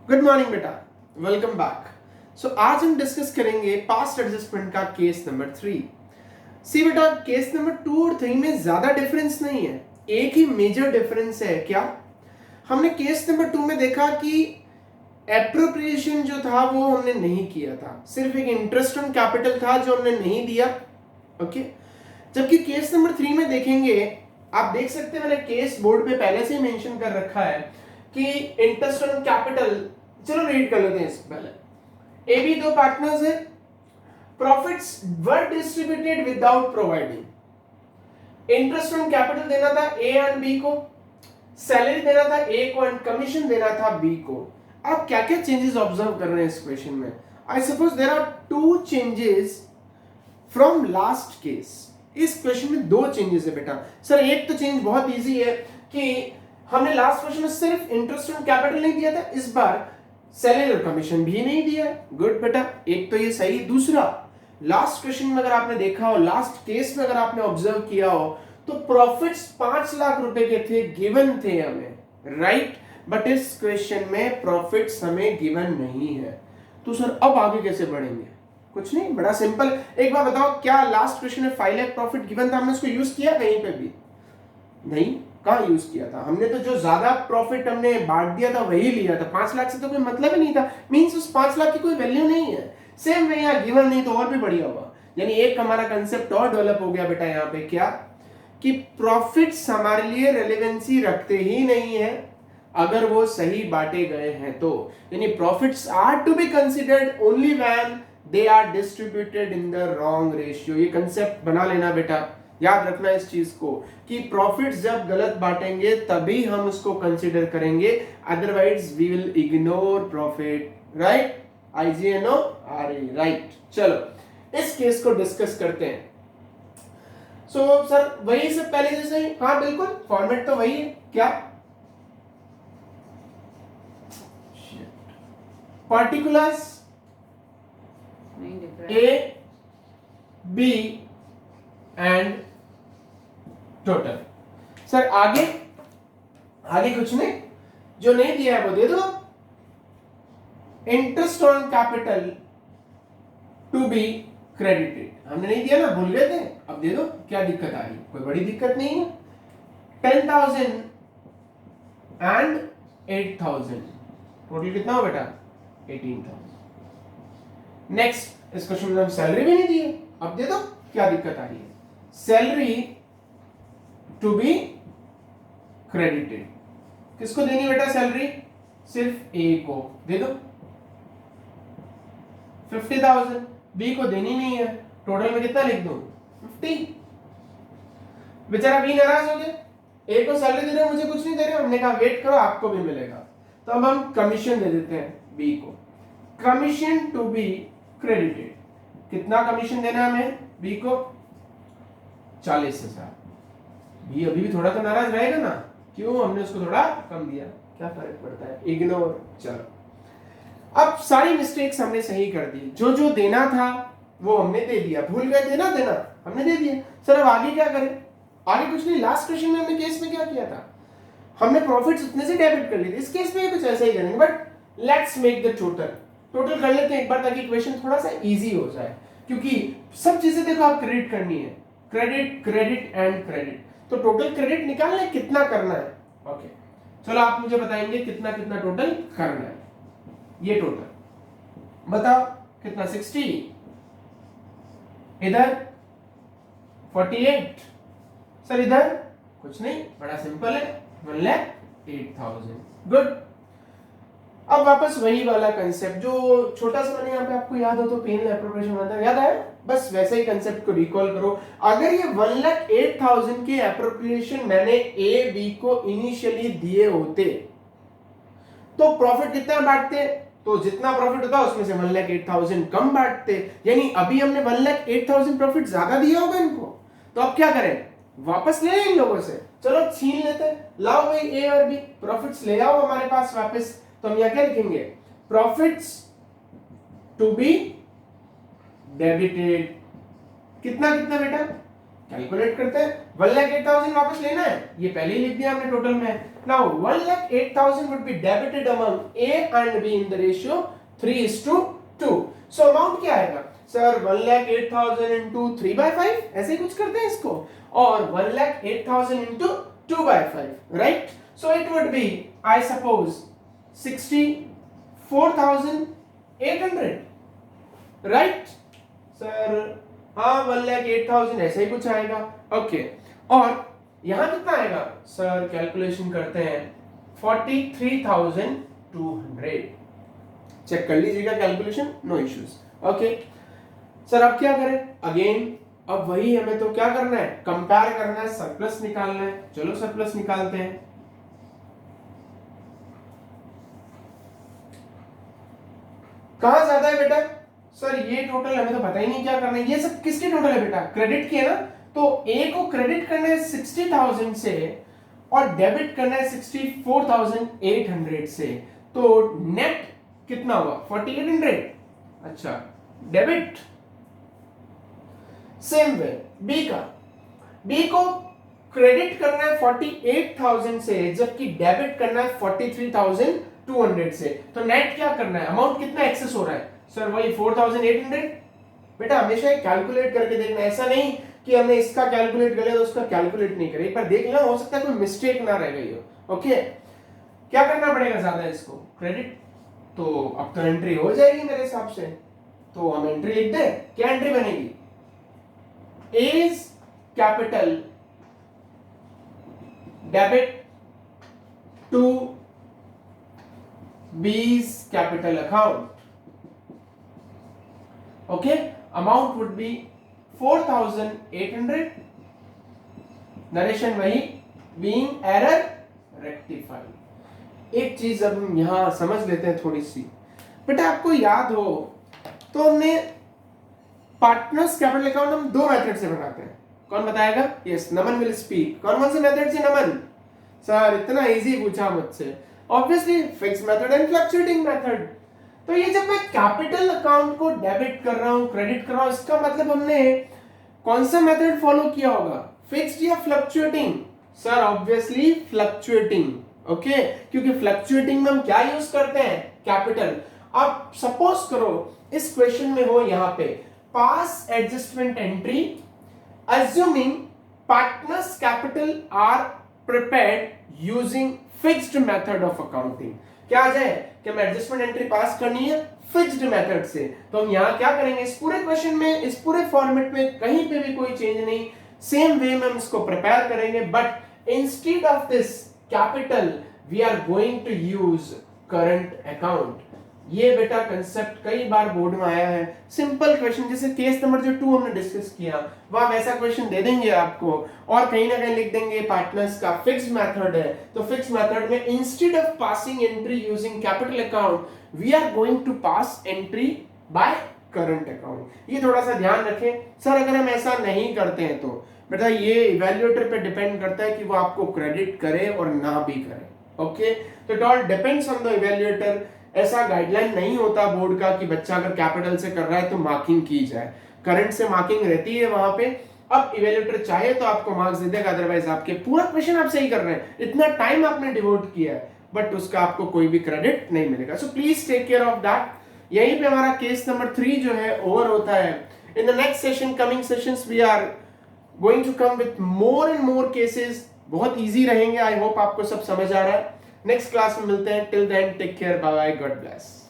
Good morning बेटा, welcome back. सो आज हम डिस्कस करेंगे पास्ट एडजस्टमेंट का केस नंबर 3। सी बेटा, केस नंबर 2 और 3 में ज्यादा डिफरेंस नहीं है, एक ही मेजर डिफरेंस है। क्या? हमने केस नंबर 2 में देखा कि एप्रोप्रिएशन जो था वो हमने नहीं किया था, सिर्फ एक इंटरेस्ट ऑन कैपिटल था जो हमने नहीं दिया। ओके, जबकि केस नंबर 3 में देखेंगे, आप देख सकते हैं मैंने केस बोर्ड पे पहले से ही मेंशन कर रखा है कि इंटरेस्ट ऑन कैपिटल, चलो रीड कर लेते हैं इसको पहले। ए बी दो पार्टनर्स है, profits were distributed without providing. Interest on capital देना था ए एंड बी को, सैलरी देना था ए को एंड कमीशन देना था बी को। आप क्या क्या चेंजेस ऑब्जर्व कर रहे हैं इस क्वेश्चन में? I suppose there are two changes from last case. इस क्वेश्चन में दो चेंजेस है बेटा। सर एक तो चेंज बहुत इजी है कि हमने लास्ट क्वेश्चन में सिर्फ इंटरेस्ट ऑन कैपिटल नहीं दिया था, इस बार सैलरी और कमीशन भी नहीं दिया। गुड बेटा, एक तो ये सही। दूसरा, लास्ट क्वेश्चन में अगर आपने देखा हो, लास्ट केस में अगर आपने ऑब्जर्व किया हो, तो प्रॉफिट्स 5 लाख रुपए के थे, गिवन थे हमें, राइट? बट इस क्वेश्चन में प्रॉफिट्स हमें गिवन नहीं है। तो सर अब आगे कैसे बढ़ेंगे? कुछ नहीं, बड़ा सिंपल। एक बार बताओ, क्या लास्ट क्वेश्चन में 5 लाख प्रॉफिट गिवन था, हमने उसको यूज किया कहीं पे भी? नहीं, कहां यूज किया था हमने? तो जो ज्यादा प्रॉफिट हमने बांट दिया था वही लिया था। 5 लाख से तो कोई मतलब ही नहीं था, मींस उस 5 लाख की कोई वैल्यू नहीं है। सेम वे यहाँ गिवन नहीं तो और भी बढ़िया हुआ। यानी एक हमारा कंसेप्ट और डेवलप हो गया बेटा यहाँ पे। क्या? कि प्रॉफिट्स हमारे लिए रेलेवेंसी रखते ही नहीं है अगर वो सही बांटे गए हैं तो। यानी profits are to be considered only when they are distributed in the wrong ratio. ये कंसेप्ट बना लेना बेटा, याद रखना इस चीज को कि प्रॉफिट्स जब गलत बांटेंगे तभी हम उसको कंसीडर करेंगे, otherwise we will ignore profit, right? IGNO RE, right. चलो इस केस को डिस्कस करते हैं। सो सर वही से पहले जैसे ही, हाँ बिल्कुल फॉर्मेट तो वही है। क्या? Particulars A B and total. Sir आगे आगे कुछ नहीं, जो नहीं दिया है वो दे दो। Interest on capital to be credited हमने नहीं दिया ना, भूल गए थे, अब दे दो। क्या दिक्कत आ रही? कोई बड़ी दिक्कत नहीं है। 10,000 एंड 8,000, टोटल कितना हो बेटा? 18,000। नेक्स्ट, इस क्वेश्चन में हम सैलरी भी नहीं दी है, अब दे दो। क्या दिक्कत आ रही है? सैलरी टू बी क्रेडिटेड, किसको देनी बेटा सैलरी? सिर्फ ए को दे दो। 50,000 बी को देनी नहीं है, टोटल में कितना लिख दूं? 50। बेचारा बी नाराज हो गया, ए को सैलरी दे रहे हो, मुझे कुछ नहीं दे रहे हो। हमने कहा वेट करो, आपको भी मिलेगा। तो अब हम कमीशन दे देते हैं बी को। कमीशन टू बी क्रेडिटेड, कितना कमीशन देना है हमें बी को? 40,000। बी अभी भी थोड़ा तो नाराज रहेगा ना, क्यों? हमने उसको थोड़ा कम दिया, क्या फर्क पड़ता है, इग्नोर। चलो अब सारी मिस्टेक्स हमने सही कर दी, जो जो देना था वो हमने दे दिया, भूल गए देना हमने दे दिया। सर अब आगे क्या करें? आगे कुछ नहीं, लास्ट क्वेश्चन में हमने केस में क्या किया था, हमने प्रॉफिट्स उतने से डेबिट कर लिए थे। इस केस में कुछ ऐसा ही करेंगे, but let's make the total कर लेते हैं एक बार, ताकि क्वेश्चन थोड़ा सा इजी हो जाए। क्योंकि सब चीजें देखो आप क्रेडिट करनी है, क्रेडिट क्रेडिट एंड क्रेडिट। तो टोटल क्रेडिट निकालना है, कितना करना है? ओके चलो आप मुझे बताएंगे कितना कितना टोटल करना है। ये टोटल बताओ कितना? 60, इधर 48, सर इधर कुछ नहीं, बड़ा सिंपल है, 1,08,000। गुड। अब वापस वही वाला कंसेप्ट जो छोटा सा मैंने यहाँ पे, आपको याद हो तो पेन एप्रोप्रिएशन बनता है, याद आया? बस वैसे ही कंसेप्ट को रिकॉल करो। अगर ये 1,08,000 के एप्रोप्रिएशन मैंने ए बी को इनिशियली दिए होते तो प्रॉफिट कितना बांटते? तो जितना प्रॉफिट होता उसमें से 1,08,000 कम बांटते। यानी अभी हमने 1,08,000 प्रॉफिट ज्यादा दिया होगा इनको, तो अब क्या करें? वापस ले इन लोगों से, चलो छीन लेते हैं। लाओ भाई ए और बी प्रॉफिट्स ले आओ हमारे पास वापस। तो हम यहां क्या लिखेंगे? Profits to be debited. कितना कितना बेटा? कैलकुलेट करते हैं। 1,08,000 वापस लेना है, ये पहले ही लिख दिया हमने टोटल में। Now 1,08,000 would be debited among A and be in the ratio 3:2। So amount क्या आएगा सर? 1,08,000 इंटू 3/5, ऐसे ही कुछ करते हैं इसको, और 1,08,000 into 2/5, right? So it would be I suppose 64,800, right sir? हाँ 1,08,000 ऐसे ही कुछ आएगा, ओके। और यहां कितना आएगा सर? कैलकुलेशन करते हैं 43,200। चेक कर लीजिएगा calculation, no issues, okay. Sir अब क्या करें? अगेन अब वही हमें तो क्या करना है? कंपेयर करना है, सरप्लस निकालना है। चलो सरप्लस निकालते हैं। कहां ज्यादा है बेटा? सर ये टोटल हमें तो पता ही नहीं क्या करना है। ये सब किसके टोटल है बेटा? क्रेडिट के है ना? तो ए को क्रेडिट करना है 60,000 से और डेबिट करना है 64,800 से, तो नेट कितना हुआ? 4,800। अच्छा, डेबिट। सेम वे बी का, बी को क्रेडिट करना है 48,000 से जबकि डेबिट करना है 43,200 से, तो नेट क्या करना है? अमाउंट कितना एक्सेस हो रहा है सर? वही 4,800। बेटा हमेशा कैलकुलेट करके देखना, ऐसा नहीं कि हमने इसका कैलकुलेट कर लिया तो उसका कैलकुलेट नहीं करे। एक बार देख लेना, हो सकता है कोई मिस्टेक ना रह गई हो। ओके, क्या करना पड़ेगा ज्यादा? इसको क्रेडिट, तो अब तो एंट्री हो जाएगी मेरे हिसाब से, तो हम एंट्री लिख दें। क्या एंट्री बनेगी? A's capital debit to B's capital account. Okay, amount would be 4,800. Narration वही, being error rectified. एक चीज अब हम यहां समझ लेते हैं थोड़ी सी। बेटा आपको याद हो तो हमने पार्टनर्स कैपिटल अकाउंट हम दो मेथड से बनाते हैं। कौन बताएगा? Yes, Naman will speak. कौन से मेथड से नमन? सर इतना इजी पूछा मुझसे। Obviously fixed method and fluctuating method. तो ये जब मैं कैपिटल अकाउंट को डेबिट कर रहा हूं, क्रेडिट कर रहा हूं, इसका मतलब हमने कौन सा मेथड फॉलो किया होगा? फिक्स्ड या fluctuating? Sir obviously fluctuating, okay, क्योंकि फ्लक्चुएटिंग में हम क्या यूज करते हैं? कैपिटल। अब सपोज करो इस क्वेश्चन में हो यहां पे pass adjustment entry assuming partners capital are prepared using fixed method of accounting। क्या आ जाए कि हमें एडजस्टमेंट एंट्री पास करनी है फिक्स्ड मेथड से, तो हम यहां क्या करेंगे? इस पूरे क्वेश्चन में, इस पूरे फॉर्मेट में कहीं पे भी कोई चेंज नहीं, सेम वे में हम इसको प्रिपेयर करेंगे, but instead of this capital we are going to use current account. ये बेटा कंसेप्ट कई बार बोर्ड में आया है। सिंपल क्वेश्चन, जैसे केस नंबर जो 2 हमने डिस्कस किया, वहां वैसा क्वेश्चन दे देंगे आपको और कहीं ना कहीं लिख देंगे पार्टनर्स का फिक्स्ड मेथड है, तो फिक्स्ड मेथड में instead of passing entry using capital account we are going to pass entry by current account. ये थोड़ा सा ध्यान रखें। सर अगर हम ऐसा नहीं करते हैं तो बेटा ये इवैल्यूएटर पे डिपेंड करता है कि वो आपको क्रेडिट करे और ना भी करे। ओके, तो it all depends on the evaluator. ऐसा गाइडलाइन नहीं होता बोर्ड का कि बच्चा अगर कैपिटल से कर रहा है तो मार्किंग की जाए, करंट से मार्किंग रहती है वहां पे। अब इवैल्यूएटर चाहे तो आपको मार्क्स दे देगा, अदरवाइज आपके पूरा क्वेश्चन आप सही कर रहे हैं, इतना टाइम आपने डिवोट किया है, बट उसका आपको कोई भी क्रेडिट नहीं मिलेगा। So please take care of that. यहीं पे हमारा केस नंबर 3 जो है ओवर होता है। In the next session, coming sessions, we are going to come with more and more cases, बहुत इजी रहेंगे। आई होप आपको सब समझ आ रहा है। नेक्स्ट क्लास में मिलते हैं। Till then take care, bye bye, God bless.